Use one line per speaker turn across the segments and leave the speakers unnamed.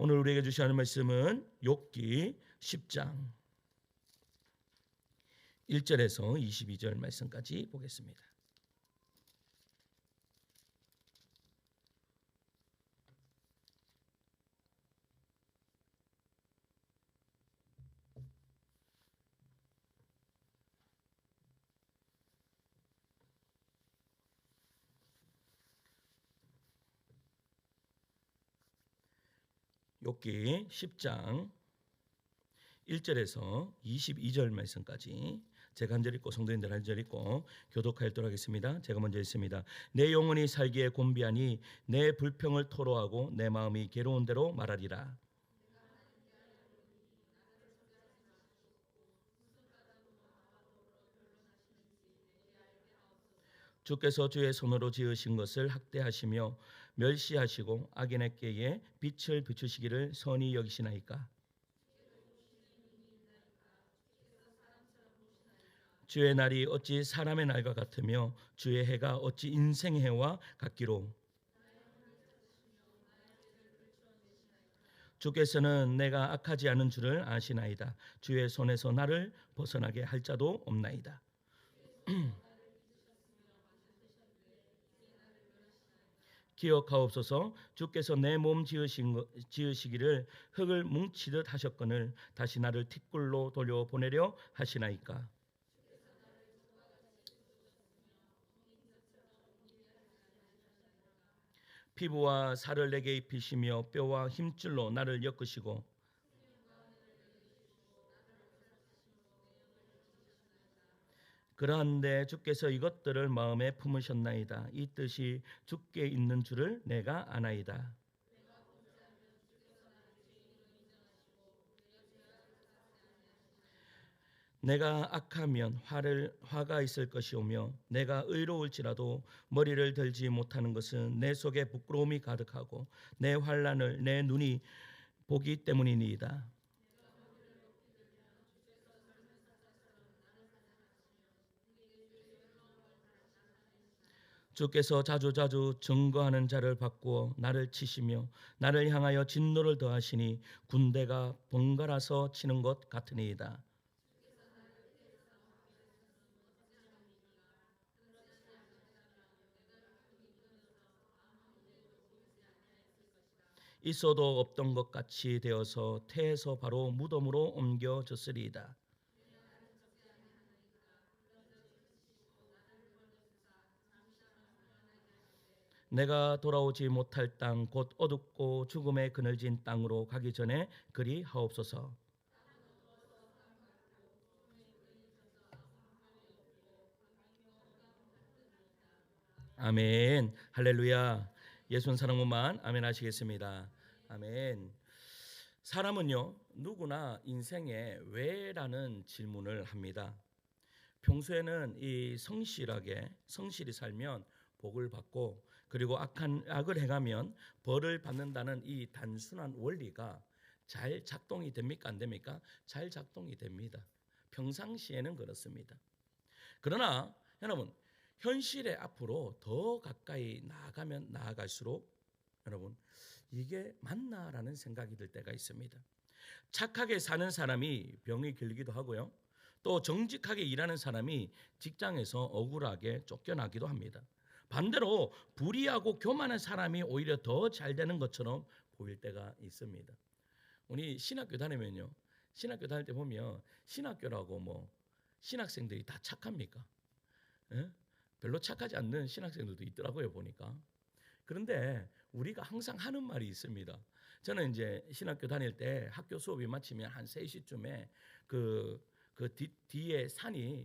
오늘 우리에게 주시는 말씀은 욥기 10장 1절에서 22절 말씀까지 보겠습니다. 욥기 10장 1절에서 22절 말씀까지 제가 한 절 읽고 성도님들 한 절 읽고 교독하도록 하겠습니다. 제가 먼저 읽습니다. 내 영혼이 살기에 곤비하니 내 불평을 토로하고 내 마음이 괴로운 대로 말하리라. 주께서 주의 손으로 지으신 것을 학대하시며 멸시하시고 악인에게 빛을 비추시기를 선히 여기시나이까. 주의 날이 어찌 사람의 날과 같으며 주의 해가 어찌 인생의 해와 같기로. 주께서는 내가 악하지 않은 줄을 아시나이다. 주의 손에서 나를 벗어나게 할 자도 없나이다. 기억하옵소서. 주께서 내 몸 지으시기를 흙을 뭉치듯 하셨거늘 다시 나를 틱굴로 돌려보내려 하시나이까. 피부와 살을 내게 입히시며 뼈와 힘줄로 나를 엮으시고 그러한데 주께서 이것들을 마음에 품으셨나이다. 이 뜻이 주께 있는 줄을 내가 아나이다. 내가 악하면 화가 있을 것이오며 내가 의로울지라도 머리를 들지 못하는 것은 내 속에 부끄러움이 가득하고 내 환난을 내 눈이 보기 때문이니이다. 주께서 자주자주 증거하는 자를 바꾸어 나를 치시며 나를 향하여 진노를 더하시니 군대가 번갈아서 치는 것 같으니이다. 있어도 없던 것 같이 되어서 태에서 바로 무덤으로 옮겨졌으리이다. 내가 돌아오지 못할 땅 곧 어둡고 죽음의 그늘진 땅으로 가기 전에 그리 하옵소서. 아멘. 할렐루야. 예수는 사랑만 아멘 하시겠습니다. 아멘. 사람은요 누구나 인생에 왜라는 질문을 합니다. 평소에는 이 성실히 살면 복을 받고 그리고 악을 행하면 벌을 받는다는 이 단순한 원리가 잘 작동이 됩니까? 안 됩니까? 잘 작동이 됩니다. 평상시에는 그렇습니다. 그러나 여러분 현실에 앞으로 더 가까이 나아가면 나아갈수록 여러분 이게 맞나라는 생각이 들 때가 있습니다. 착하게 사는 사람이 병이 길기도 하고요. 또 정직하게 일하는 사람이 직장에서 억울하게 쫓겨나기도 합니다. 반대로 불의하고 교만한 사람이 오히려 더 잘 되는 것처럼 보일 때가 있습니다. 우리 신학교 다니면요. 신학교 다닐 때 보면 신학교라고 신학생들이 다 착합니까? 예? 별로 착하지 않는 신학생들도 있더라고요, 보니까. 그런데 우리가 항상 하는 말이 있습니다. 저는 이제 신학교 다닐 때 학교 수업이 마치면 한 3시쯤에 뒤에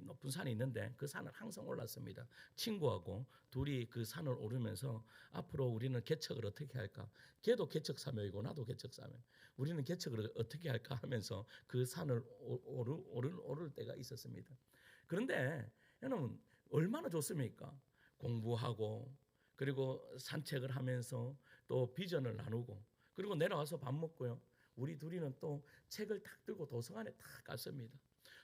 높은 산이 있는데 그 산을 항상 올랐습니다. 친구하고 둘이 그 산을 오르면서 앞으로 우리는 개척을 어떻게 할까? 걔도 개척사명이고 나도 개척사명. 우리는 개척을 어떻게 할까 하면서 그 산을 오를 때가 있었습니다. 그런데 여러분 얼마나 좋습니까? 공부하고 그리고 산책을 하면서 또 비전을 나누고 그리고 내려와서 밥 먹고요. 우리 둘이는 또 책을 탁 들고 도서관에 탁 갔습니다.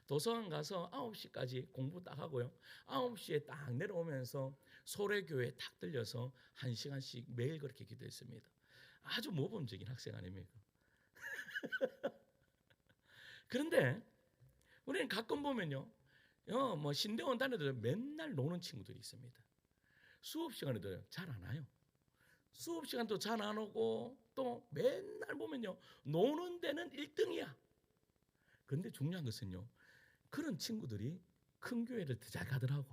도서관 가서 9시까지 공부 딱 하고요. 9시에 딱 내려오면서 소래교회 탁 들려서 1시간씩 매일 그렇게 기도했습니다. 아주 모범적인 학생 아닙니까? 그런데 우리는 가끔 보면요, 뭐 신대원 다니들 맨날 노는 친구들이 있습니다. 수업 시간에도 잘 안 와요. 수업 시간도 잘 안 오고 또 맨날 보면요, 노는 데는 1등이야. 그런데 중요한 것은요, 그런 친구들이 큰 교회를 더 잘 가더라고.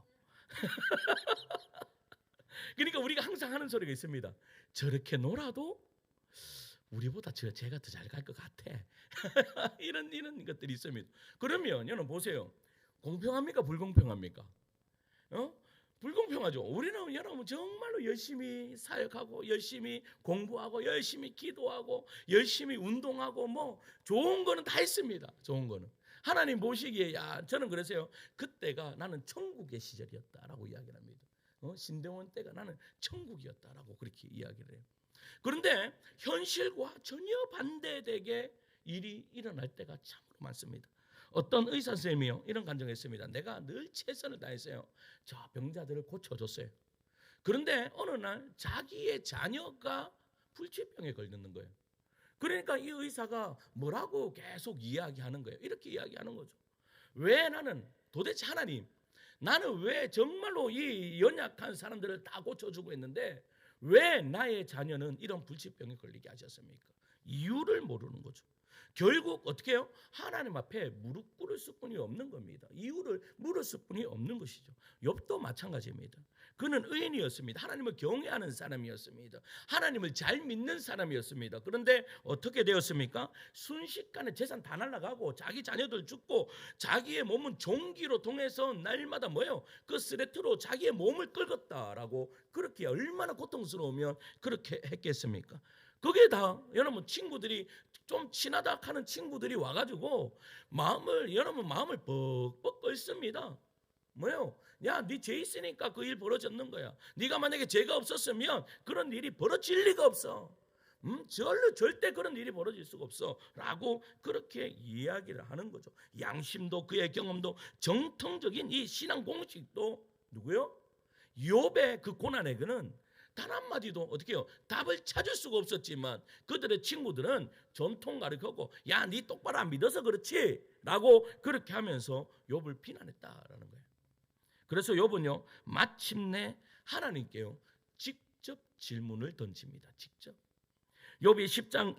그러니까 우리가 항상 하는 소리가 있습니다. 저렇게 놀아도 우리보다 제가 더 잘 갈 것 같아. 이런 것들이 있습니다. 그러면 여러분 보세요. 공평합니까? 불공평합니까? 불공평하죠. 우리는 여러분 정말로 열심히 사역하고 열심히 공부하고 열심히 기도하고 열심히 운동하고 뭐 좋은 거는 다 했습니다. 좋은 거는. 하나님 보시기에 저는 그랬어요. 그때가 나는 천국의 시절이었다라고 이야기를 합니다. 신대원 때가 나는 천국이었다라고 그렇게 이야기를 해요. 그런데 현실과 전혀 반대되게 일이 일어날 때가 참으로 많습니다. 어떤 의사 선생님이요, 이런 간증했습니다. 내가 늘 최선을 다했어요. 저 병자들을 고쳐줬어요. 그런데 어느 날 자기의 자녀가 불치병에 걸렸는 거예요. 그러니까 이 의사가 뭐라고 계속 이야기하는 거예요. 이렇게 이야기하는 거죠. 왜 나는 도대체 하나님, 나는 왜 정말로 이 연약한 사람들을 다 고쳐주고 있는데 왜 나의 자녀는 이런 불치병에 걸리게 하셨습니까? 이유를 모르는 거죠. 결국 어떻게 해요? 하나님 앞에 무릎 꿇을 수뿐이 없는 겁니다. 이유를 물었을 뿐이 없는 것이죠. 욥도 마찬가지입니다. 그는 의인이었습니다. 하나님을 경외하는 사람이었습니다. 하나님을 잘 믿는 사람이었습니다. 그런데 어떻게 되었습니까? 순식간에 재산 다 날아가고 자기 자녀들 죽고 자기의 몸은 종기로 통해서 날마다 뭐예요? 그 스레트로 자기의 몸을 끌었다라고, 그렇게 얼마나 고통스러우면 그렇게 했겠습니까? 그게 다 여러분 친구들이 좀 친하다 하는 친구들이 와가지고 여러분 마음을 뻑뻑 끓습니다. 뭐요? 야, 네 죄 있으니까 그 일 벌어졌는 거야. 네가 만약에 죄가 없었으면 그런 일이 벌어질 리가 없어. 절대 그런 일이 벌어질 수가 없어 라고 그렇게 이야기를 하는 거죠. 양심도 그의 경험도 정통적인 이 신앙 공식도 누구요? 욥의 그 고난에게는 단 한마디도 어떻게 해요? 답을 찾을 수가 없었지만 그들의 친구들은 전통 가르치고 야, 네 똑바로 안 믿어서 그렇지 라고 그렇게 하면서 욥을 비난했다라는 거예요. 그래서 욥은요, 마침내 하나님께요 직접 질문을 던집니다. 직접. 욥기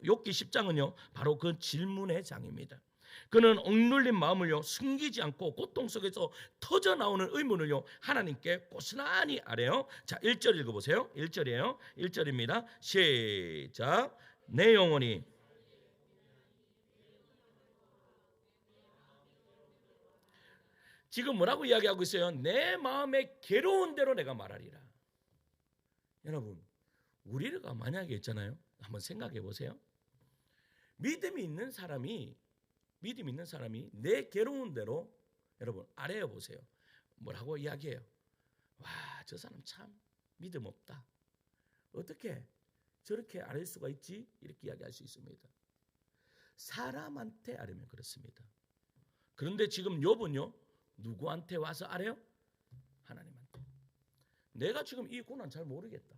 10장은요 바로 그 질문의 장입니다. 그는 억눌린 마음을요 숨기지 않고 고통 속에서 터져 나오는 의문을요 하나님께 고스란히 아뢰요. 자, 1절 읽어보세요. 1절이에요. 1절입니다. 시작. 내 영혼이 지금 뭐라고 이야기하고 있어요? 내 마음의 괴로운 대로 내가 말하리라. 여러분, 우리가 만약에 있잖아요, 한번 생각해 보세요. 믿음이 있는 사람이 내 괴로운 대로 여러분 아뢰어 보세요. 뭐라고 이야기해요? 와, 저 사람 참 믿음 없다. 어떻게 저렇게 아뢰 수가 있지? 이렇게 이야기할 수 있습니다. 사람한테 아뢰면 그렇습니다. 그런데 지금 욥은요 누구한테 와서 아뢰요? 하나님한테. 내가 지금 이 고난 잘 모르겠다.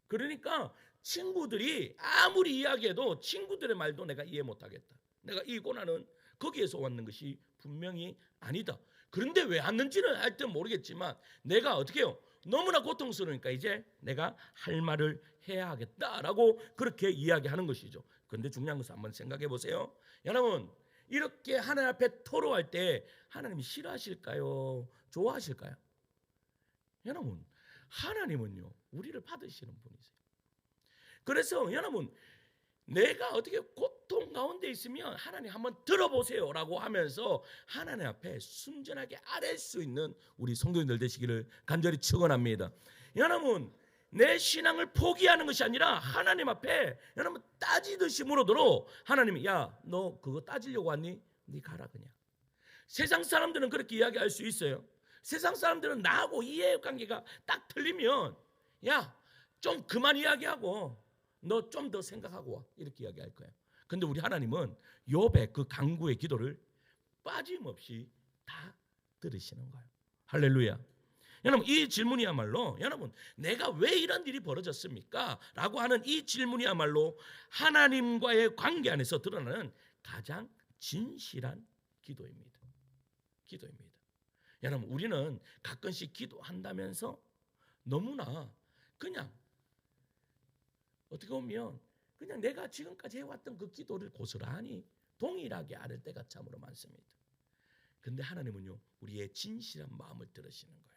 그러니까 친구들이 아무리 이야기해도 친구들의 말도 내가 이해 못하겠다. 내가 이 고난은 거기에서 왔는 것이 분명히 아니다. 그런데 왜 왔는지는 하여튼 모르겠지만 내가 어떻게 해요? 너무나 고통스러우니까 이제 내가 할 말을 해야 하겠다라고 그렇게 이야기하는 것이죠. 그런데 중요한 것을 한번 생각해 보세요. 여러분, 이렇게 하나님 앞에 토로할 때 하나님이 싫어하실까요? 좋아하실까요? 여러분, 하나님은요 우리를 받으시는 분이세요. 그래서 여러분, 내가 어떻게 고통 가운데 있으면 하나님 한번 들어보세요 라고 하면서 하나님 앞에 순전하게 아뢰 수 있는 우리 성도님들 되시기를 간절히 축원합니다. 여러분, 내 신앙을 포기하는 것이 아니라 하나님 앞에 여러분 따지듯이 물어도록 하나님이 야, 너 그거 따지려고 왔니? 네 가라 그냥. 세상 사람들은 그렇게 이야기할 수 있어요. 세상 사람들은 나하고 이해관계가 딱 틀리면 야, 좀 그만 이야기하고 너 좀 더 생각하고 와 이렇게 이야기할 거예요. 근데 우리 하나님은 욥의 그 간구의 기도를 빠짐없이 다 들으시는 거예요. 할렐루야. 여러분 이 질문이야말로 여러분 내가 왜 이런 일이 벌어졌습니까? 라고 하는 이 질문이야말로 하나님과의 관계 안에서 드러나는 가장 진실한 기도입니다. 기도입니다. 여러분 우리는 가끔씩 기도한다면서 너무나 그냥 어떻게 보면 그냥 내가 지금까지 해왔던 그 기도를 고스란히 동일하게 앓을 때가 참으로 많습니다. 그런데 하나님은요 우리의 진실한 마음을 들으시는 거예요.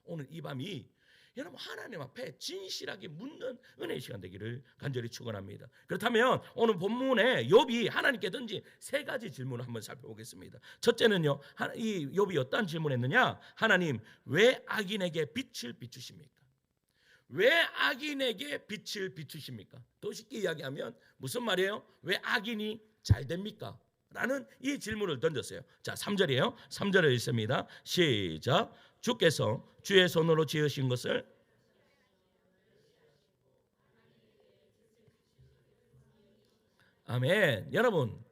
오늘 이 밤이 여러분 하나님 앞에 진실하게 묻는 은혜의 시간 되기를 간절히 축원합니다. 그렇다면 오늘 본문에 욥이 하나님께 던진 세 가지 질문을 한번 살펴보겠습니다. 첫째는요, 이 욥이 어떤 질문했느냐? 하나님 왜 악인에게 빛을 비추십니까? 왜 악인에게 빛을 비추십니까? 더 쉽게 이야기하면 무슨 말이에요? 왜 악인이 잘 됩니까? 라는 이 질문을 던졌어요. 자, 3절이에요. 3절에 있습니다. 시작. 주께서 주의 손으로 지으신 것을 아멘. 여러분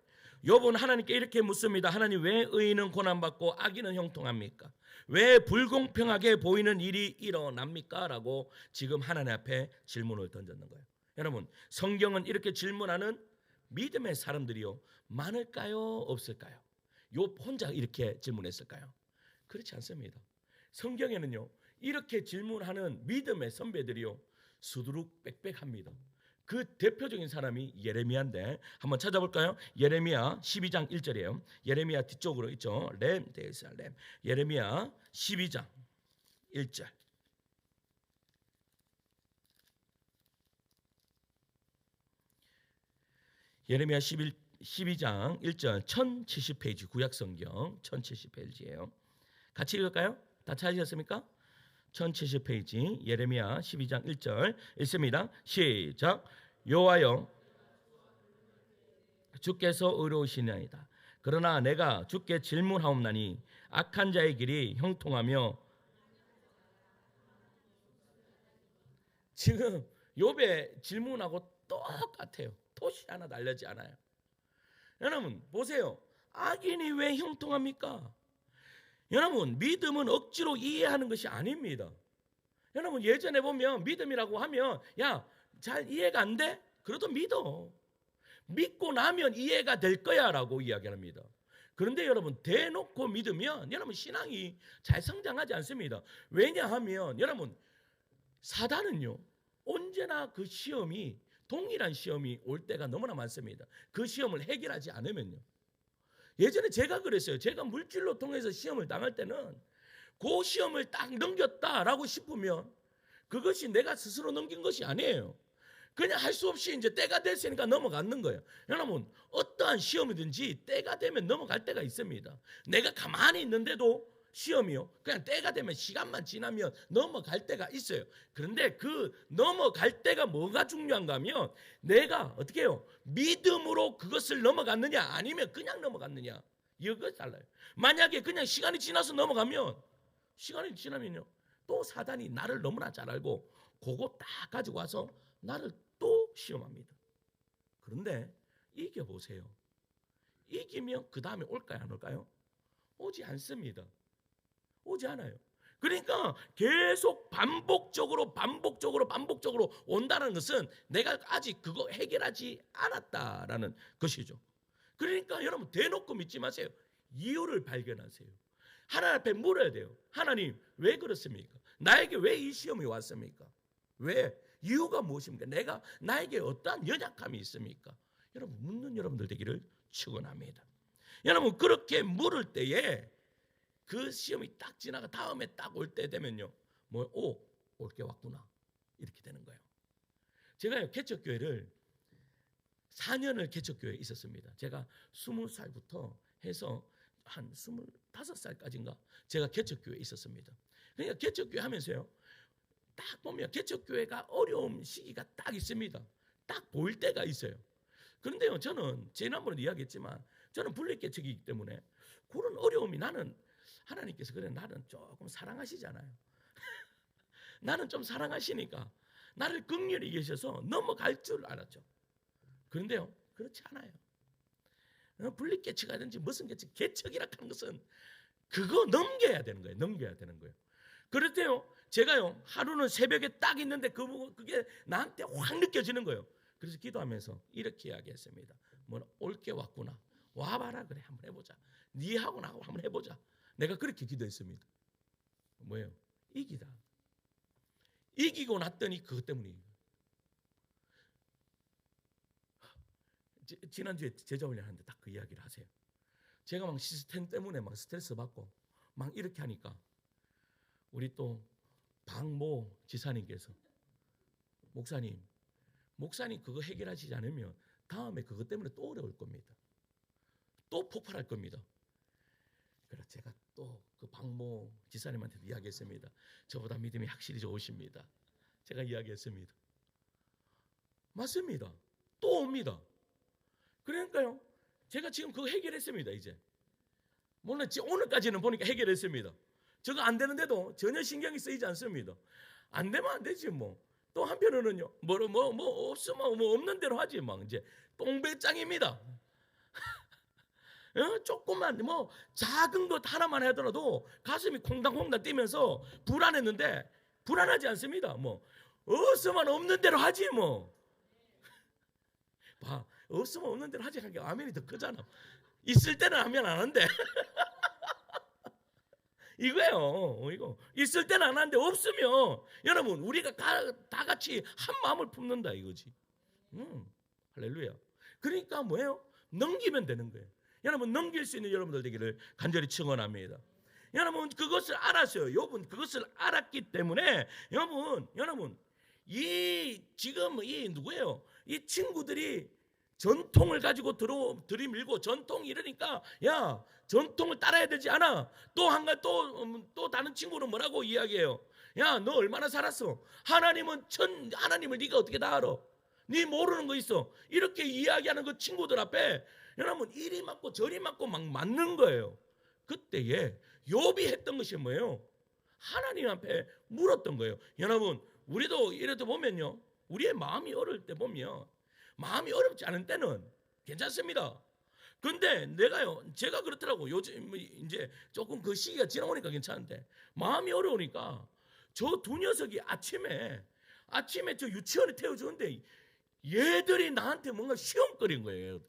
욥은 하나님께 이렇게 묻습니다. 하나님 왜 의인은 고난받고 악인은 형통합니까? 왜 불공평하게 보이는 일이 일어납니까? 라고 지금 하나님 앞에 질문을 던졌는 거예요. 여러분 성경은 이렇게 질문하는 믿음의 사람들이요 많을까요? 없을까요? 욥 혼자 이렇게 질문했을까요? 그렇지 않습니다. 성경에는요 이렇게 질문하는 믿음의 선배들이요 수두룩 빽빽합니다. 그 대표적인 사람이 예레미야인데 한번 찾아볼까요? 예레미야 12장 1절이에요. 예레미야 뒤쪽으로 있죠. 램 되어 있어요. 램. 예레미야 12장 1절. 예레미야 12장 1절 1070페이지 구약성경 1070페이지예요. 같이 읽을까요? 다 찾으셨습니까? 1070페이지 예레미야 12장 1절 읽습니다. 시작. 여호와여 주께서 의로우시나이다. 그러나 내가 주께 질문하옵나니 악한 자의 길이 형통하며 지금 욥의 질문하고 똑같아요. 토시 하나 날려지 않아요. 여러분 보세요. 악인이 왜 형통합니까? 여러분 믿음은 억지로 이해하는 것이 아닙니다. 여러분 예전에 보면 믿음이라고 하면 야 잘 이해가 안 돼? 그래도 믿어. 믿고 나면 이해가 될 거야 라고 이야기합니다. 그런데 여러분 대놓고 믿으면 여러분 신앙이 잘 성장하지 않습니다. 왜냐하면 여러분 사단은요 언제나 그 시험이 동일한 시험이 올 때가 너무나 많습니다. 그 시험을 해결하지 않으면요. 예전에 제가 그랬어요. 제가 물질로 통해서 시험을 당할 때는 그 시험을 딱 넘겼다라고 싶으면 그것이 내가 스스로 넘긴 것이 아니에요. 그냥 할 수 없이 이제 때가 됐으니까 넘어가는 거예요. 여러분 어떠한 시험이든지 때가 되면 넘어갈 때가 있습니다. 내가 가만히 있는데도 시험이요. 그냥 때가 되면 시간만 지나면 넘어갈 때가 있어요. 그런데 그 넘어갈 때가 뭐가 중요한가 하면 내가 어떻게 해요? 믿음으로 그것을 넘어갔느냐 아니면 그냥 넘어갔느냐 이거 달라요. 만약에 그냥 시간이 지나서 넘어가면 시간이 지나면요 또 사단이 나를 너무나 잘 알고 그거 딱 가지고 와서 나를 또 시험합니다. 그런데 이겨보세요. 이기면 그 다음에 올까요 안 올까요? 오지 않습니다. 오지 않아요. 그러니까 계속 반복적으로 온다는 것은 내가 아직 그거 해결하지 않았다라는 것이죠. 그러니까 여러분 대놓고 믿지 마세요. 이유를 발견하세요. 하나님 앞에 물어야 돼요. 하나님 왜 그렇습니까? 나에게 왜 이 시험이 왔습니까? 왜? 이유가 무엇입니까? 나에게 어떠한 연약함이 있습니까? 여러분 묻는 여러분들 되기를 축원합니다. 여러분 그렇게 물을 때에 그 시험이 딱 지나가 다음에 딱 올 때 되면요. 올 게 왔구나. 이렇게 되는 거예요. 제가요 개척교회를 4년을 개척교회에 있었습니다. 제가 20살부터 해서 한 25살까지인가 제가 개척교회에 있었습니다. 그러니까 개척교회 하면서요. 딱 보면 개척교회가 어려운 시기가 딱 있습니다. 딱 보일 때가 있어요. 그런데요 저는 지난번에도 이야기했지만 저는 분립개척이기 때문에 그런 어려움이 나는 하나님께서 그래 나는 조금 사랑하시잖아요. 나는 좀 사랑하시니까 나를 긍휼히 계셔서 넘어갈 줄 알았죠. 그런데요 그렇지 않아요. 분립개척이라든지 무슨 개척 개척이라 하는 것은 그거 넘겨야 되는 거예요. 넘겨야 되는 거예요. 그렇대요. 제가요 하루는 새벽에 딱 있는데 그게 나한테 확 느껴지는 거예요. 그래서 기도하면서 이렇게 이야기했습니다. 뭐 올게 왔구나. 와봐라 그래 한번 해보자. 니하고 나하고 한번 해보자. 내가 그렇게 기도했습니다. 뭐예요? 이기다. 이기고 났더니 그것 때문이에요. 지난주에 제자훈련 하는데 딱 그 이야기를 하세요. 제가 막 시스템 때문에 막 스트레스 받고 막 이렇게 하니까 우리 또 박모 지사님께서 목사님 그거 해결하시지 않으면 다음에 그것 때문에 또 어려울 겁니다. 또 폭발할 겁니다. 그래서 제가 또 그 박모 지사님한테 이야기했습니다. 저보다 믿음이 확실히 좋으십니다. 제가 이야기했습니다. 맞습니다. 또 옵니다. 그러니까요. 제가 지금 그거 해결했습니다. 이제 물론 오늘까지는 보니까 해결했습니다. 저거 안 되는데도 전혀 신경이 쓰이지 않습니다. 안 되면 안 되지 뭐. 또 한편으로는요. 뭐 없으면 뭐 없는 대로 하지 막 이제 똥배짱입니다. 조금만 뭐 작은 것 하나만 하더라도 가슴이 콩당콩당 뛰면서 불안했는데 불안하지 않습니다. 뭐 없으면 없는 대로 하지 뭐. 봐, 없으면 없는 대로 하지 하니까 아멘이 더 크잖아. 있을 때는 아멘 안 한대. 이거예요. 이거 있을 때는 안 하는데 없으면 여러분 우리가 다 같이 한 마음을 품는다 이거지. 할렐루야. 그러니까 뭐예요? 넘기면 되는 거예요. 여러분 넘길 수 있는 여러분들 되기를 간절히 축원합니다. 여러분 그것을 알았어요. 욥은 그것을 알았기 때문에 여러분 이 지금 이 누구예요? 이 친구들이 전통을 가지고 들이밀고 전통이 이러니까 야 전통을 따라야 되지 않아. 또 다른 친구는 뭐라고 이야기해요? 야 너 얼마나 살았어? 하나님을 네가 어떻게 다 알아? 네 모르는 거 있어. 이렇게 이야기하는 그 친구들 앞에 여러분 이리 맞고 저리 맞고 막 맞는 거예요. 그때에 욥이 했던 것이 뭐예요? 하나님 앞에 물었던 거예요. 여러분 우리도 이래도 보면요. 우리의 마음이 어려울 때 보면 마음이 어렵지 않은 때는 괜찮습니다. 근데 제가 그렇더라고. 요즘 이제 조금 그 시기가 지나오니까 괜찮은데 마음이 어려우니까 저 두 녀석이 아침에 저 유치원에 태워주는데 얘들이 나한테 뭔가 시험거린 거예요.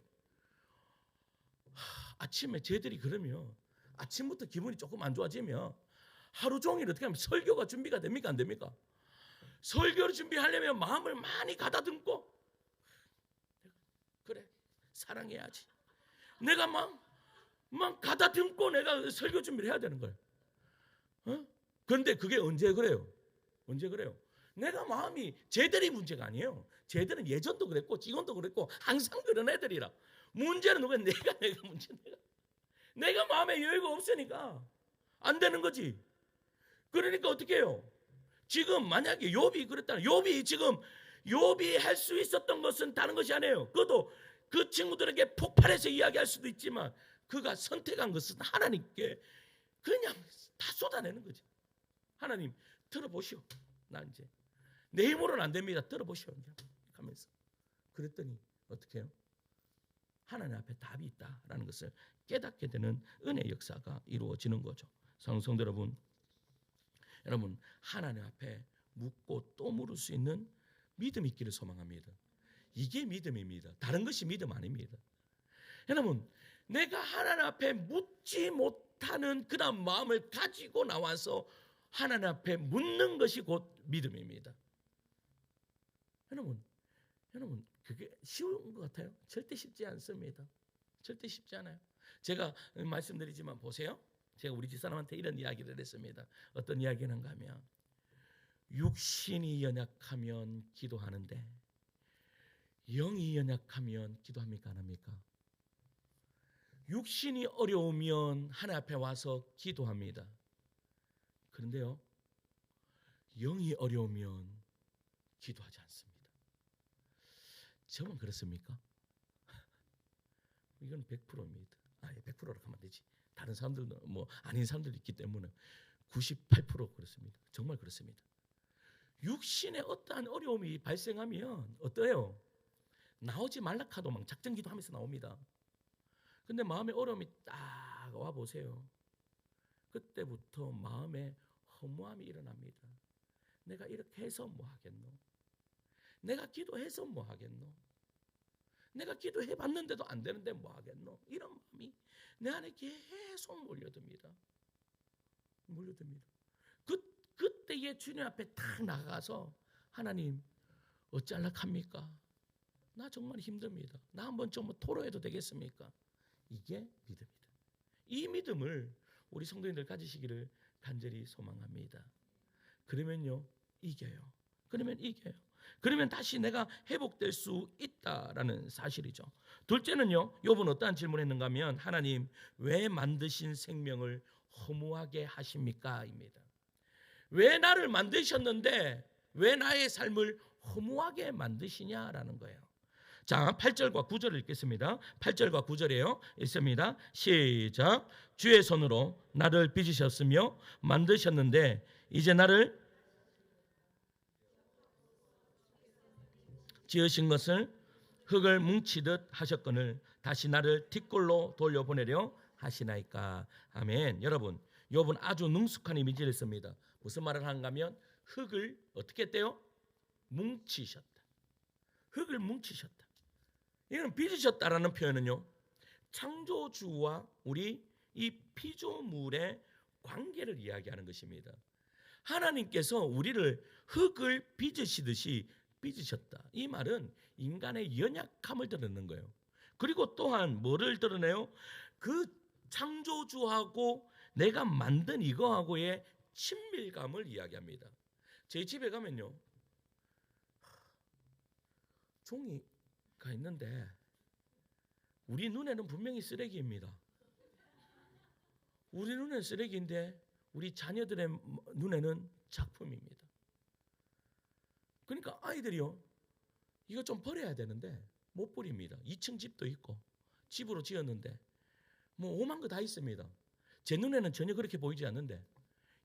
아침에 쟤들이 그러면 아침부터 기분이 조금 안 좋아지면 하루 종일 어떻게 하면 설교가 준비가 됩니까 안 됩니까? 설교를 준비하려면 마음을 많이 가다듬고 그래 사랑해야지. 내가 막 가다듬고 내가 설교 준비를 해야 되는 거예요. 그런데 그게 언제 그래요? 내가 마음이 쟤들이 문제가 아니에요. 쟤들은 예전도 그랬고 지금도 그랬고 항상 그런 애들이라. 문제는 누구야? 내가 문제. 내가 마음에 여유가 없으니까 안 되는 거지. 그러니까 어떻게 해요? 지금 만약에 욥이 그랬다면 욥이 할 수 있었던 것은 다른 것이 아니에요. 그것도 그 친구들에게 폭발해서 이야기할 수도 있지만 그가 선택한 것은 하나님께 그냥 다 쏟아내는 거지. 하나님 들어보시오. 나 이제 내 힘으로는 안 됩니다. 들어보시오. 하면서 그랬더니 어떻게 해요? 하나님 앞에 답이 있다라는 것을 깨닫게 되는 은혜 역사가 이루어지는 거죠. 성도 여러분 하나님 앞에 묻고 또 물을 수 있는 믿음이 있기를 소망합니다. 이게 믿음입니다. 다른 것이 믿음 아닙니다. 여러분 내가 하나님 앞에 묻지 못하는 그런 마음을 가지고 나와서 하나님 앞에 묻는 것이 곧 믿음입니다. 여러분 그게 쉬운 것 같아요? 절대 쉽지 않습니다. 절대 쉽지 않아요. 제가 말씀드리지만 보세요. 제가 우리 집사람한테 이런 이야기를 했습니다. 어떤 이야기는가 하면 육신이 연약하면 기도하는데 영이 연약하면 기도합니까 안 합니까? 육신이 어려우면 하나님 앞에 와서 기도합니다. 그런데요 영이 어려우면 기도하지 않습니다. 저만 그렇습니까? 이건 100%입니다. 100%로 하면 안 되지. 다른 사람들도 뭐 아닌 사람들도 있기 때문에 98% 그렇습니다. 정말 그렇습니다. 육신에 어떠한 어려움이 발생하면 어때요? 나오지 말라 카도 막 작전 기도하면서 나옵니다. 근데 마음에 어려움이 딱 와 보세요. 그때부터 마음에 허무함이 일어납니다. 내가 이렇게 해서 뭐 하겠노? 내가 기도해서 뭐 하겠노? 내가 기도해 봤는데도 안 되는데 뭐 하겠노? 이런 마음이 내 안에 계속 몰려듭니다. 그때에 주님 앞에 딱 나가서 하나님 어찌할락합니까? 나 정말 힘듭니다. 나 한번 좀 토로해도 되겠습니까? 이게 믿음이다. 이 믿음을 우리 성도님들 가지시기를 간절히 소망합니다. 그러면요 이겨요. 그러면 다시 내가 회복될 수 있다라는 사실이죠. 둘째는요, 욥은 어떠한 질문을 했는가 하면 하나님 왜 만드신 생명을 허무하게 하십니까? 입니다. 왜 나를 만드셨는데 왜 나의 삶을 허무하게 만드시냐라는 거예요. 자, 8절과 9절을 읽겠습니다. 8절과 9절이에요. 읽습니다. 시작. 주의 손으로 나를 빚으셨으며 만드셨는데 이제 나를 지으신 것을 흙을 뭉치듯 하셨거늘 다시 나를 뒷골로 돌려보내려 하시나이까. 아멘. 여러분, 욥은 아주 능숙한 이미지를 씁니다. 무슨 말을 하는가 하면 흙을 어떻게 했대요? 뭉치셨다. 흙을 뭉치셨다. 이건 빚으셨다라는 표현은요, 창조주와 우리 이 피조물의 관계를 이야기하는 것입니다. 하나님께서 우리를 흙을 빚으시듯이 빚으셨다. 이 말은 인간의 연약함을 드러내는 거예요. 그리고 또한 뭐를 드러내요? 그 창조주하고 내가 만든 이거하고의 친밀감을 이야기합니다. 제 집에 가면요, 종이가 있는데 우리 눈에는 분명히 쓰레기입니다. 우리 눈에는 쓰레기인데 우리 자녀들의 눈에는 작품입니다. 그러니까 아이들이요, 이거 좀 버려야 되는데 못 버립니다. 2층 집도 있고 집으로 지었는데 뭐 오만 거 다 있습니다. 제 눈에는 전혀 그렇게 보이지 않는데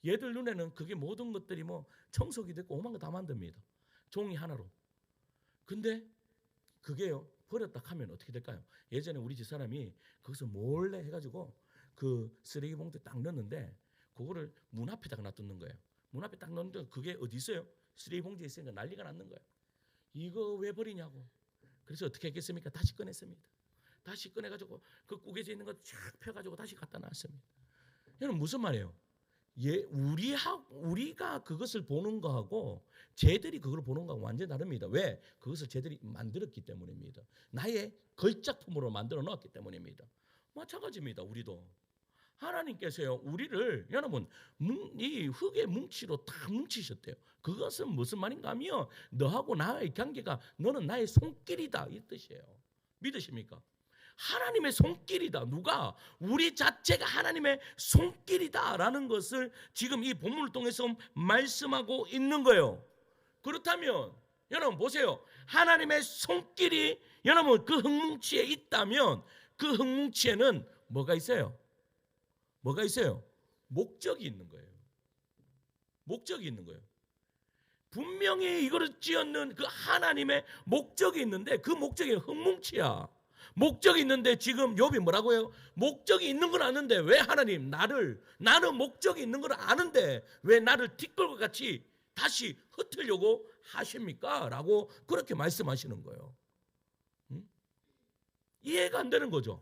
얘들 눈에는 그게 모든 것들이 뭐 청소기 됐고 오만 거 다 만듭니다. 종이 하나로. 근데 그게요, 버렸다 하면 어떻게 될까요? 예전에 우리 집 사람이 거기서 몰래 해가지고 그 쓰레기 봉투에 딱 넣었는데 그거를 문 앞에다가 놔두는 거예요. 문 앞에 딱 넣는데 그게 어디 있어요? 쓰레기 봉지에 있으니까 난리가 났는 거예요. 이거 왜 버리냐고. 그래서 어떻게 했겠습니까? 다시 꺼냈습니다. 다시 꺼내가지고 그 구겨져 있는 거 쫙 펴가지고 다시 갖다 놨습니다. 이건 무슨 말이에요? 우리가 그것을 보는 거하고 쟤들이 그걸 보는 거하고 완전히 다릅니다. 왜? 그것을 쟤들이 만들었기 때문입니다. 나의 걸작품으로 만들어 놓았기 때문입니다. 마찬가지입니다. 우리도 하나님께서요, 우리를 여러분 이 흙의 뭉치로 다 뭉치셨대요. 그것은 무슨 말인가 하면 너하고 나의 관계가 너는 나의 손길이다 이 뜻이에요. 믿으십니까? 하나님의 손길이다. 누가? 우리 자체가 하나님의 손길이다라는 것을 지금 이 본문을 통해서 말씀하고 있는 거예요. 그렇다면 여러분 보세요. 하나님의 손길이 여러분 그 흙뭉치에 있다면 그 흙뭉치에는 뭐가 있어요? 뭐가 있어요? 목적이 있는 거예요. 목적이 있는 거예요. 분명히 이거를 지었는 그 하나님의 목적이 있는데 그 목적이 흙뭉치야. 목적이 있는데 지금 욥이 뭐라고 해요? 목적이 있는 건 아는데 왜 하나님 나는 목적이 있는 걸 아는데 왜 나를 뒷걸과 같이 다시 흩으려고 하십니까? 라고 그렇게 말씀하시는 거예요. 응? 이해가 안 되는 거죠.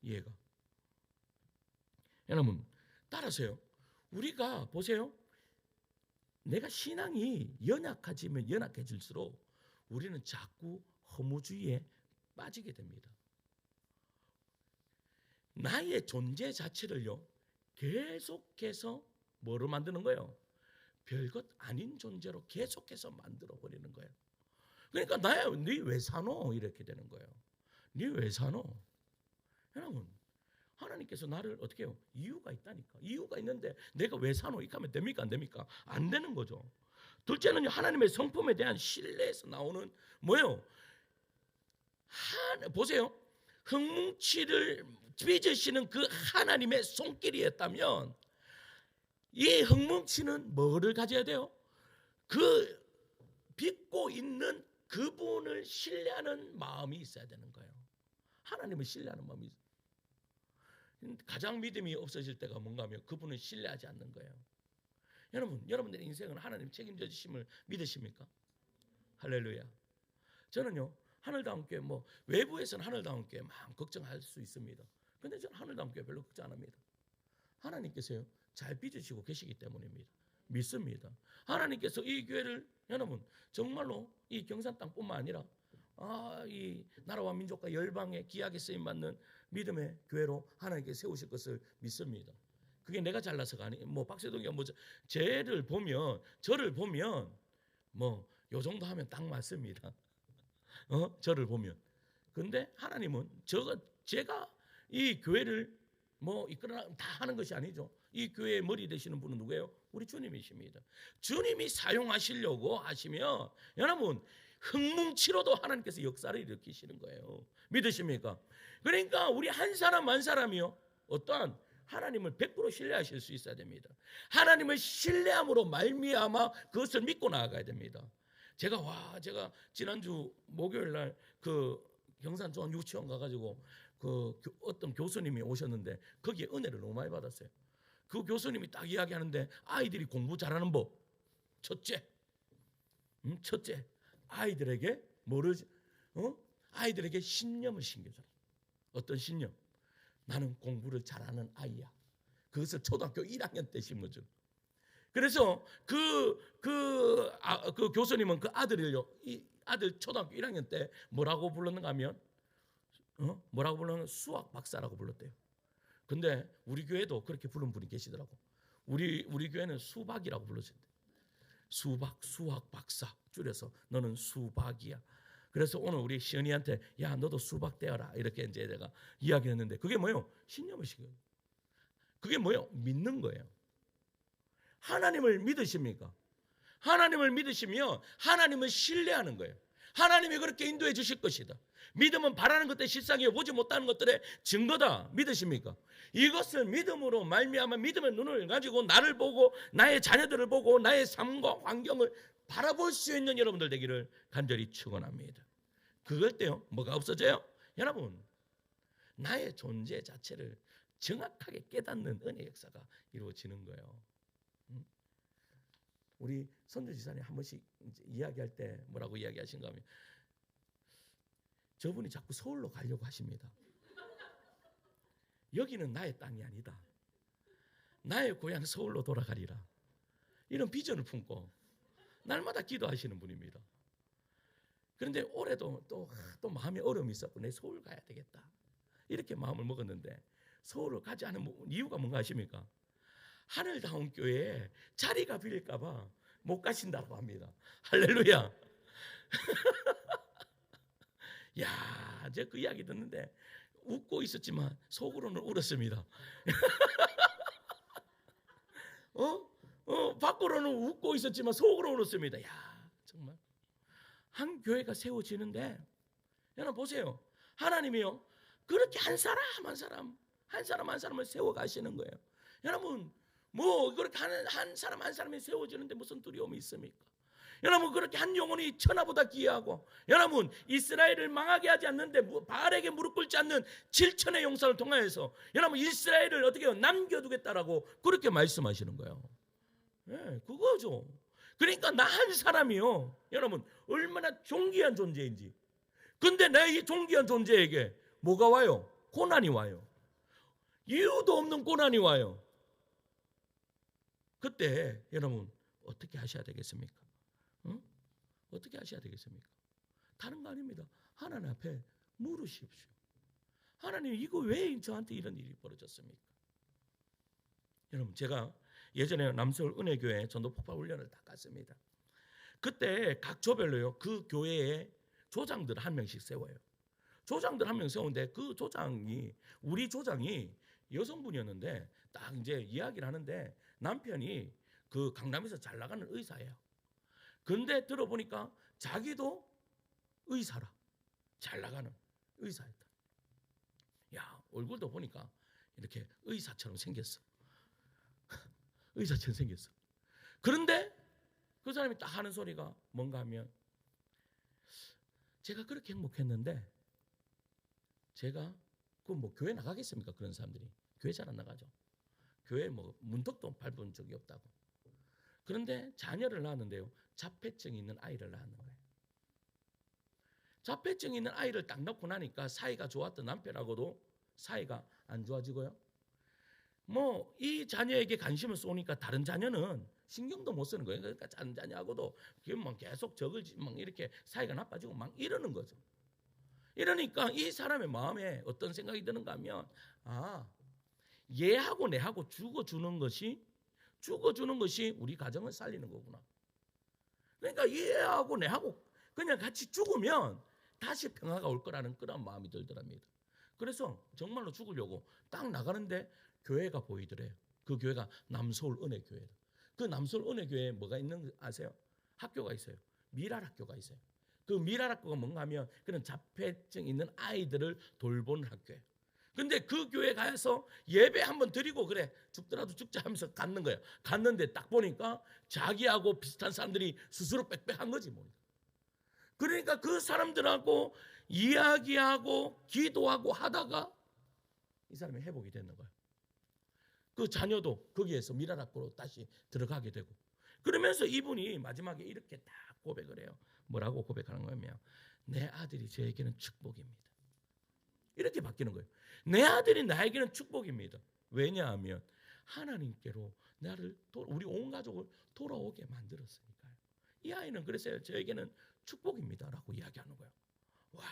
이해가. 여러분 따라서요, 우리가 보세요, 내가 신앙이 연약해지면 연약해질수록 우리는 자꾸 허무주의에 빠지게 됩니다. 나의 존재 자체를요 계속해서 뭐로 만드는 거예요? 별것 아닌 존재로 계속해서 만들어 버리는 거예요. 그러니까 나야 네 왜 사노? 이렇게 되는 거예요. 네 왜 사노? 여러분 하나님께서 나를 어떻게 해요? 이유가 있다니까. 이유가 있는데 내가 왜 사노? 이렇게 하면 됩니까? 안 됩니까? 안 되는 거죠. 둘째는 하나님의 성품에 대한 신뢰에서 나오는 뭐예요? 보세요. 흙뭉치를 빚으시는 그 하나님의 손길이었다면 이 흙뭉치는 뭐를 가져야 돼요? 그 빚고 있는 그분을 신뢰하는 마음이 있어야 되는 거예요. 하나님을 신뢰하는 마음이 있어요. 가장 믿음이 없어질 때가 뭔가 하면 그분을 신뢰하지 않는 거예요. 여러분들의 인생은 하나님 책임져 주심을 믿으십니까? 할렐루야. 저는요, 하늘다운교회 외부에서는 하늘다운교회 막 걱정할 수 있습니다. 근데 저는 하늘다운교회 별로 걱정 안 합니다. 하나님께서요, 잘 빚으시고 계시기 때문입니다. 믿습니다. 하나님께서 이 교회를 여러분 정말로 이 경산 땅뿐만 아니라 이 나라와 민족과 열방에 귀하게 쓰임 받는 믿음의 교회로 하나님께서 세우실 것을 믿습니다. 그게 내가 잘나서가 아니, 박세동이가 저를 보면 요 정도 하면 딱 맞습니다. 저를 보면. 근데 하나님은 제가 이 교회를 이끌어 다 하는 것이 아니죠. 이 교회의 머리 되시는 분은 누구예요? 우리 주님이십니다. 주님이 사용하시려고 하시면 여러분 흙뭉치로도 하나님께서 역사를 일으키시는 거예요. 믿으십니까? 그러니까 우리 한 사람 한 사람이요, 어떠한 하나님을 100% 신뢰하실 수 있어야 됩니다. 하나님을 신뢰함으로 말미암아 그것을 믿고 나아가야 됩니다. 제가 지난주 목요일 날 그 경산 좋은 유치원 가가지고 그 어떤 교수님이 오셨는데 거기에 은혜를 너무 많이 받았어요. 그 교수님이 딱 이야기하는데 아이들이 공부 잘하는 법 첫째 아이들에게 아이들에게 신념을 심겨줘라. 어떤 신념? 나는 공부를 잘하는 아이야. 그것을 초등학교 1학년 때 심어줘. 그래서 그 교수님은 그 아들을요, 아들 초등학교 1학년 때 뭐라고 불렀는가 하면 수학 박사라고 불렀대요. 근데 우리 교회도 그렇게 부른 분이 계시더라고. 우리 교회는 수박이라고 불렀어요. 수학 박사 줄여서 너는 수박이야. 그래서 오늘 우리 시은이한테 야 너도 수박 떼어라 이렇게 이제 내가 이야기했는데 그게 뭐예요? 신념을 시켜요. 그게 뭐예요? 믿는 거예요. 하나님을 믿으십니까? 하나님을 믿으시면 하나님을 신뢰하는 거예요. 하나님이 그렇게 인도해 주실 것이다. 믿음은 바라는 것들 실상에 보지 못하는 것들의 증거다. 믿으십니까? 이것을 믿음으로 말미암아 믿음의 눈을 가지고 나를 보고 나의 자녀들을 보고 나의 삶과 환경을 바라볼 수 있는 여러분들 되기를 간절히 축원합니다. 그럴 때요 뭐가 없어져요? 여러분 나의 존재 자체를 정확하게 깨닫는 은혜 역사가 이루어지는 거예요. 우리 선주지사님 한 번씩 이야기할 때 뭐라고 이야기하신가 하면 저분이 자꾸 서울로 가려고 하십니다. 여기는 나의 땅이 아니다. 나의 고향 서울로 돌아가리라. 이런 비전을 품고 날마다 기도하시는 분입니다. 그런데 올해도 또 마음에 어려움이 있었고 내 서울 가야 되겠다. 이렇게 마음을 먹었는데 서울을 가지 않은 이유가 뭔가 아십니까? 하늘다운 교회에 자리가 비릴까 봐 못 가신다고 합니다. 할렐루야. 야, 제가 그 이야기 듣는데 웃고 있었지만 속으로는 울었습니다. 밖으로는 웃고 있었지만 속으로 울었습니다. 야, 정말 한 교회가 세워지는데 여러분 보세요. 하나님이요 그렇게 한 사람 한 사람을 세워 가시는 거예요. 여러분 그렇게 한 사람 한 사람이 세워지는데 무슨 두려움이 있습니까? 여러분 그렇게 한 영혼이 천하보다 귀하고 여러분 이스라엘을 망하게 하지 않는데 바알에게 무릎 꿇지 않는 7천의 용사를 통하여서 여러분 이스라엘을 어떻게 남겨두겠다라고 그렇게 말씀하시는 거예요. 네, 그거죠. 그러니까 나 한 사람이요 여러분 얼마나 존귀한 존재인지. 근데 내 이 존귀한 존재에게 뭐가 와요? 고난이 와요. 이유도 없는 고난이 와요. 그때 여러분 어떻게 하셔야 되겠습니까? 어떻게 하셔야 되겠습니까? 다른 거 아닙니다. 하나님 앞에 물으십시오. 하나님 이거 왜 저한테 이런 일이 벌어졌습니까? 여러분 제가 예전에 남서울 은혜교회 전도 폭발 훈련을 다 갔습니다. 그때 각 조별로요 그 교회에 조장들 한 명씩 세워요. 조장들 한 명 세우는데 그 조장이 우리 조장이 여성분이었는데 딱 이제 이야기를 하는데 남편이 그 강남에서 잘 나가는 의사예요. 근데 들어보니까 자기도 의사라. 잘 나가는 의사였다. 야, 얼굴도 보니까 이렇게 의사처럼 생겼어. 의사처럼 생겼어. 그런데 그 사람이 딱 하는 소리가 뭔가 하면 제가 그렇게 행복했는데 제가 교회 나가겠습니까? 그런 사람들이 교회 잘 안 나가죠. 교회 문턱도 밟은 적이 없다고. 그런데 자녀를 낳았는데요, 자폐증이 있는 아이를 낳는 거예요. 자폐증이 있는 아이를 딱 낳고 나니까 사이가 좋았던 남편하고도 사이가 안 좋아지고요. 뭐 이 자녀에게 관심을 쏘니까 다른 자녀는 신경도 못 쓰는 거예요. 그러니까 다른 자녀하고도 막 계속 적을지 막 이렇게 사이가 나빠지고 막 이러는 거죠. 이러니까 이 사람의 마음에 어떤 생각이 드는가 하면, 아, 얘하고 내하고 죽어주는 것이 우리 가정을 살리는 거구나. 그러니까 얘하고 내하고 그냥 같이 죽으면 다시 평화가 올 거라는 그런 마음이 들더랍니다. 그래서 정말로 죽으려고 딱 나가는데 교회가 보이더래요. 그 교회가 남서울 은혜교회다. 그 남서울 은혜교회에 뭐가 있는 거 아세요? 학교가 있어요. 미랄학교가 있어요. 그 미랄학교가 뭔가 하면 그런 자폐증 있는 아이들을 돌보는 학교예요. 근데 그 교회 가서 예배 한번 드리고 그래 죽더라도 죽자 하면서 갔는 거예요. 갔는데 딱 보니까 자기하고 비슷한 사람들이 스스로 빽빽한 거지 뭐. 그러니까 그 사람들하고 이야기하고 기도하고 하다가 이 사람이 회복이 되는 거예요. 그 자녀도 거기에서 미랄학교로 다시 들어가게 되고, 그러면서 이분이 마지막에 이렇게 딱 고백을 해요. 뭐라고 고백하는 거냐면, 내 아들이 저에게는 축복입니다. 이렇게 바뀌는 거예요. 내 아들이 나에게는 축복입니다. 왜냐하면 하나님께로 나를 우리 온 가족을 돌아오게 만들었으니까요. 이 아이는 그래서 저에게는 축복입니다라고 이야기하는 거예요. 와,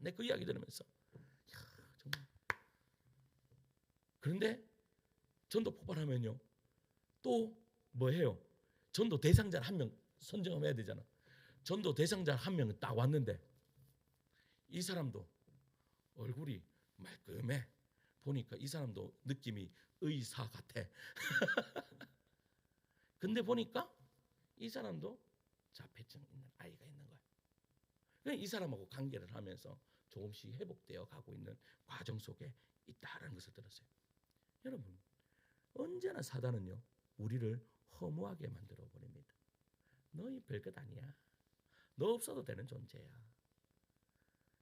내 그 이야기 들으면서 야, 정말. 그런데 전도 폭발하면요, 또 뭐해요? 전도 대상자를 한 명 선정해야 되잖아. 전도 대상자 한 명 딱 왔는데 이 사람도 얼굴이 말끔해. 보니까 이 사람도 느낌이 의사 같아. 근데 보니까 이 사람도 자폐증 있는 아이가 있는 거야. 그러니까 이 사람하고 관계를 하면서 조금씩 회복되어 가고 있는 과정 속에 있다라는 것을 들었어요. 여러분, 언제나 사단은요, 우리를 허무하게 만들어 버립니다. 너희 별것 아니야. 너 없어도 되는 존재야.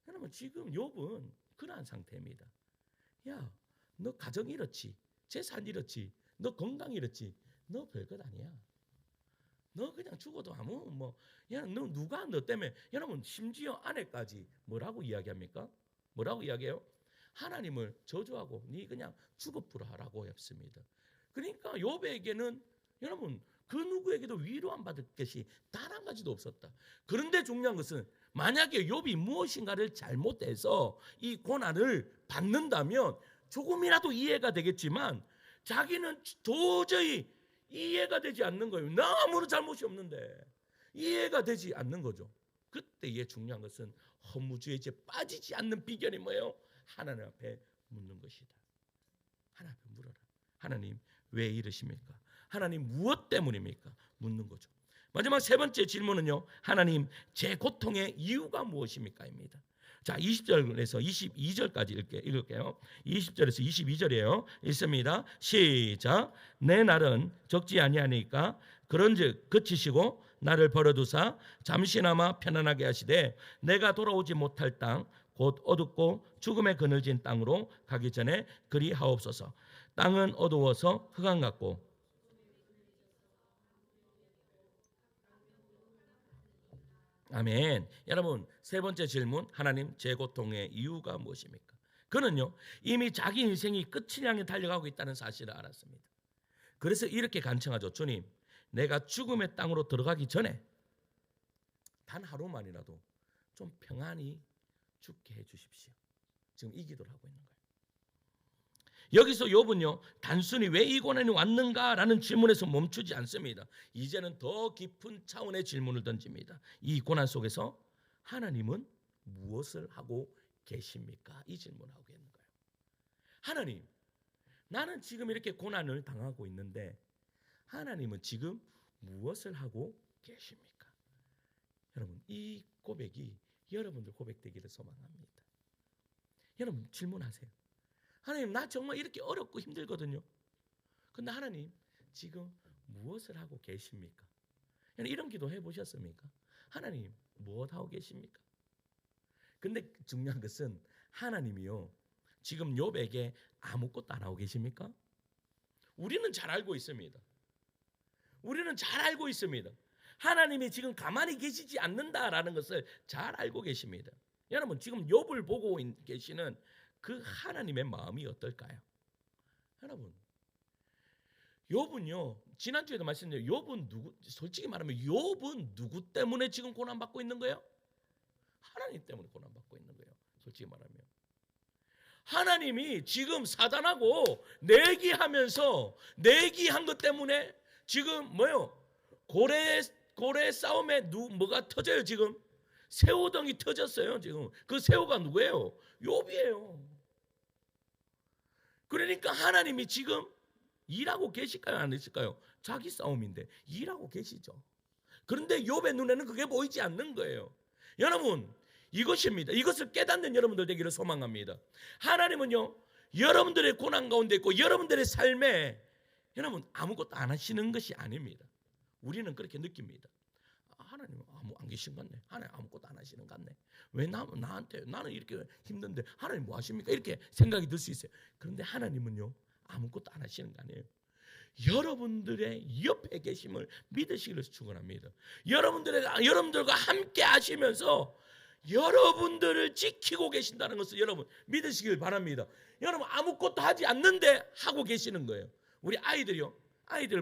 여러분, 지금 욥은 그러한 상태입니다. 야, 너 가정 잃었지, 재산 잃었지, 너 건강 잃었지, 너 별것 아니야. 너 그냥 죽어도 아무 야, 너 누가 너 때문에. 여러분, 심지어 아내까지 뭐라고 이야기합니까? 뭐라고 이야기해요? 하나님을 저주하고 네 그냥 죽어부라라고 했습니다. 그러니까 욥에게는 여러분 그 누구에게도 위로 안 받을 것이 단 한 가지도 없었다. 그런데 중요한 것은 만약에 욥이 무엇인가를 잘못해서 이 고난을 받는다면 조금이라도 이해가 되겠지만 자기는 도저히 이해가 되지 않는 거예요. 나 아무런 잘못이 없는데 이해가 되지 않는 거죠. 그때의 중요한 것은 허무주의에 빠지지 않는 비결이 뭐예요? 하나님 앞에 묻는 것이다. 하나님 앞에 물어라. 하나님 왜 이러십니까? 하나님 무엇 때문입니까? 묻는 거죠. 마지막 세 번째 질문은요, 하나님 제 고통의 이유가 무엇입니까? 입니다. 자, 20절에서 22절까지 읽을게요. 20절에서 22절이에요. 읽습니다. 시작. 내 날은 적지 아니하니까 그런즉 그치시고 나를 버려두사 잠시나마 편안하게 하시되 내가 돌아오지 못할 땅 곧 어둡고 죽음의 그늘진 땅으로 가기 전에 그리 하옵소서. 땅은 어두워서 흑암 같고 아멘. 여러분, 세 번째 질문, 하나님 제 고통의 이유가 무엇입니까? 그는요, 이미 자기 인생이 끝을 향해 달려가고 있다는 사실을 알았습니다. 그래서 이렇게 간청하죠. 주님, 내가 죽음의 땅으로 들어가기 전에 단 하루만이라도 좀 평안히 죽게 해주십시오. 지금 이 기도를 하고 있는 거예요. 여기서 욥은요, 단순히 왜 이 고난이 왔는가라는 질문에서 멈추지 않습니다. 이제는 더 깊은 차원의 질문을 던집니다. 이 고난 속에서 하나님은 무엇을 하고 계십니까? 이 질문을 하고 있는 거예요. 하나님, 나는 지금 이렇게 고난을 당하고 있는데 하나님은 지금 무엇을 하고 계십니까? 여러분, 이 고백이 여러분들 고백되기를 소망합니다. 여러분 질문하세요. 하나님, 나 정말 이렇게 어렵고 힘들거든요. 근데 하나님 지금 무엇을 하고 계십니까? 이런 기도 해보셨습니까? 하나님 무엇 하고 계십니까? 근데 중요한 것은 하나님이요, 지금 욥에게 아무것도 안 하고 계십니까? 우리는 잘 알고 있습니다. 우리는 잘 알고 있습니다. 하나님이 지금 가만히 계시지 않는다라는 것을 잘 알고 계십니다. 여러분 지금 욥을 보고 계시는 그 하나님의 마음이 어떨까요? 여러분 욥은요, 지난주에도 말씀드린 욥은 솔직히 말하면 욥은 누구 때문에 지금 고난받고 있는 거예요? 하나님 때문에 고난받고 있는 거예요. 솔직히 말하면 하나님이 지금 사단하고 내기한 것 때문에 지금 뭐요? 고래 싸움에 뭐가 터져요 지금? 새우등이 터졌어요 지금. 그 새우가 누구예요? 욥이에요. 그러니까 하나님이 지금 일하고 계실까요? 안 계실까요? 자기 싸움인데 일하고 계시죠. 그런데 욥의 눈에는 그게 보이지 않는 거예요. 여러분 이것입니다. 이것을 깨닫는 여러분들 되기를 소망합니다. 하나님은요 여러분들의 고난 가운데 있고 여러분들의 삶에 여러분 아무것도 안 하시는 것이 아닙니다. 우리는 그렇게 느낍니다. 하나님 안 계신 것 같네. 하나님 아무것도 안 하시는 것 같네. 왜 나한테 나는 이렇게 힘든데 하나님 뭐 하십니까? 이렇게 생각이 들 수 있어요. 그런데 하나님은요 아무것도 안 하시는 거 아니에요. 여러분들의 옆에 계심을 믿으시기를 축원합니다. 여러분들과 함께 하시면서 여러분들을 지키고 계신다는 것을 여러분 믿으시길 바랍니다. 여러분 아무것도 하지 않는데 하고 계시는 거예요. 우리 아이들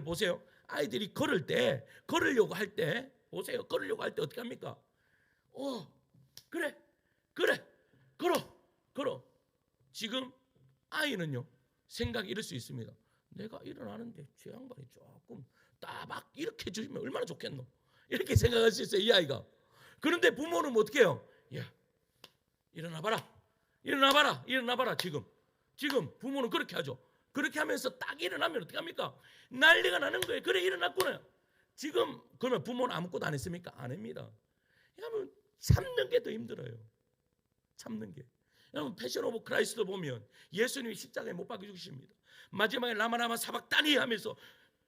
보세요. 아이들이 걸으려고 할 때 보세요. 걸으려고 할 때 어떻게 합니까? 그래 걸어. 지금 아이는요 생각이 이럴 수 있습니다. 내가 일어나는데 제 양반이 조금 따박 이렇게 해주면 얼마나 좋겠노? 이렇게 생각할 수 있어요 이 아이가. 그런데 부모는 어떻게 해요? 야 일어나봐라. 지금 부모는 그렇게 하죠. 그렇게 하면서 딱 일어나면 어떻게 합니까? 난리가 나는 거예요. 그래 일어났구나. 지금 그러면 부모는 아무것도 안 했습니까? 안 합니다. 여러분 참는 게 더 힘들어요. 참는 게. 여러분 패션 오브 크라이스트 보면 예수님이 십자가에 못 박혀 죽으십니다. 마지막에 라마라마 사박다니 하면서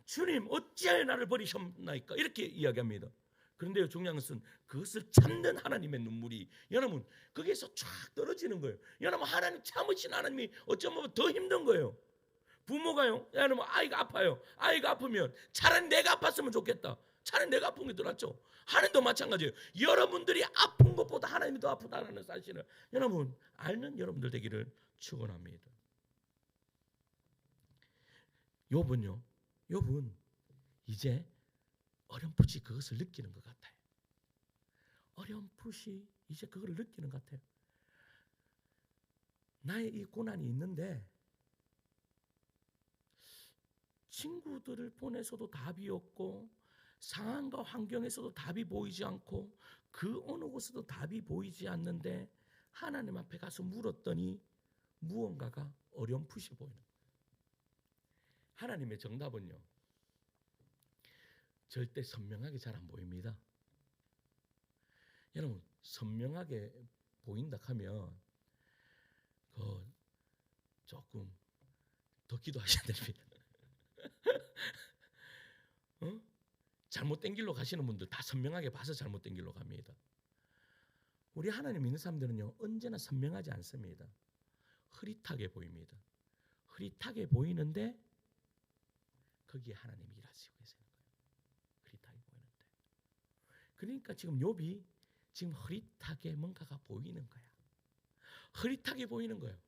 주님 어찌하여 나를 버리셨나이까 이렇게 이야기합니다. 그런데요 중요한 것은 그것을 참는 하나님의 눈물이 여러분 거기에서 쫙 떨어지는 거예요. 여러분 하나님 참으신 하나님이 어쩌면 더 힘든 거예요. 부모가요 여러분 아이가 아파요. 아이가 아프면 차라리 내가 아팠으면 좋겠다. 차라리 내가 아픈 게 더 낫죠. 하나님도 마찬가지예요. 여러분들이 아픈 것보다 하나님이 더 아프다는 사실을 여러분 알는 여러분들 되기를 축원합니다. 욥은 이제 어렴풋이 그것을 느끼는 것 같아요. 어렴풋이 이제 그걸 느끼는 것 같아요. 나의 이 고난이 있는데 친구들을 보내서도 답이 없고 상황과 환경에서도 답이 보이지 않고 그 어느 곳에도 답이 보이지 않는데 하나님 앞에 가서 물었더니 무언가가 어렴풋이 보이는 거예요. 하나님의 정답은요 절대 선명하게 잘 안 보입니다. 여러분 선명하게 보인다 하면 조금 더 기도하셔야 됩니다. 잘못된 길로 가시는 분들 다 선명하게 봐서 잘못된 길로 갑니다. 우리 하나님 믿는 사람들은요 언제나 선명하지 않습니다. 흐릿하게 보입니다. 흐릿하게 보이는데 거기에 하나님이 일하시고 계시는 거예요. 흐릿하게 보이는데. 그러니까 지금 욥이 지금 흐릿하게 뭔가가 보이는 거야. 흐릿하게 보이는 거예요.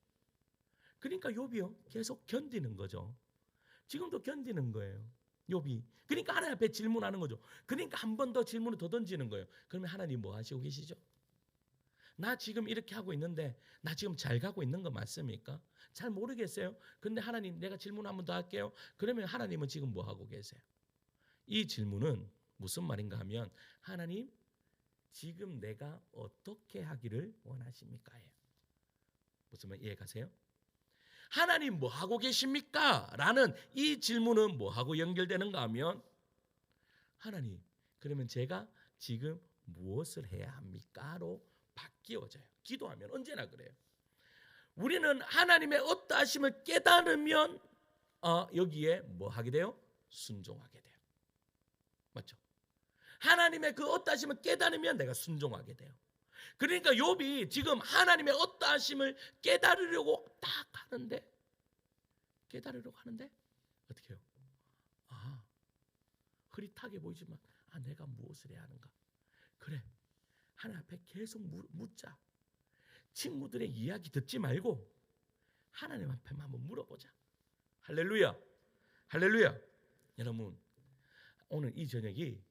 그러니까 욥이요 계속 견디는 거죠. 지금도 견디는 거예요. 욥이. 그러니까 하나님 앞에 질문하는 거죠. 그러니까 한 번 더 질문을 더 던지는 거예요. 그러면 하나님 뭐 하시고 계시죠? 나 지금 이렇게 하고 있는데 나 지금 잘 가고 있는 거 맞습니까? 잘 모르겠어요. 근데 하나님 내가 질문 한 번 더 할게요. 그러면 하나님은 지금 뭐 하고 계세요? 이 질문은 무슨 말인가 하면 하나님 지금 내가 어떻게 하기를 원하십니까? 예요. 무슨 말 이해 가세요? 하나님 뭐 하고 계십니까? 라는 이 질문은 뭐 하고 연결되는가 하면 하나님 그러면 제가 지금 무엇을 해야 합니까?로 바뀌어져요. 기도하면 언제나 그래요. 우리는 하나님의 어떠하심을 깨달으면 여기에 뭐 하게 돼요? 순종하게 돼요. 맞죠? 하나님의 그 어떠하심을 깨달으면 내가 순종하게 돼요. 그러니까 욥이 지금 하나님의 어떠하심을 깨달으려고 어떻게 해요? 흐릿하게 보이지만 내가 무엇을 해야 하는가? 그래, 하나님 앞에 계속 묻자. 친구들의 이야기 듣지 말고 하나님 앞에만 한번 물어보자. 할렐루야, 할렐루야. 여러분, 오늘 이 저녁이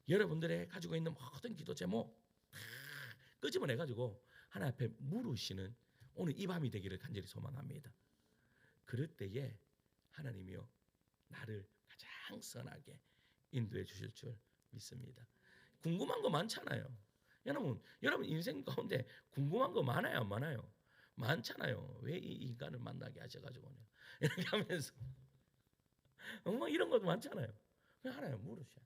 여러분들의 가지고 있는 모든 기도 제목 다 끄집어내가지고 하나님 앞에 물으시는 오늘 이 밤이 되기를 간절히 소망합니다. 그럴 때에 하나님이요, 나를 가장 선하게 인도해 주실 줄 믿습니다. 궁금한 거 많잖아요. 여러분 인생 가운데 궁금한 거 많아요, 안 많아요? 많잖아요. 왜 이 인간을 만나게 하셔가지고 이렇게 하면서 이런 것도 많잖아요. 그냥 하나님 물으셔.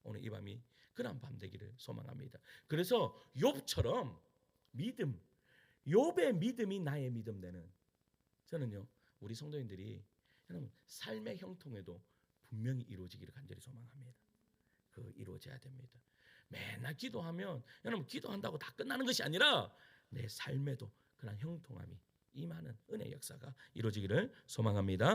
오늘 이 밤이 그런 밤 되기를 소망합니다. 그래서 욥처럼 믿음, 욥의 믿음이 나의 믿음 되는, 저는요, 우리 성도님들이 여러분 삶의 형통에도 분명히 이루어지기를 간절히 소망합니다. 그 이루어져야 됩니다. 맨날 기도하면 여러분 기도한다고 다 끝나는 것이 아니라 내 삶에도 그런 형통함이 임하는 은혜 역사가 이루어지기를 소망합니다.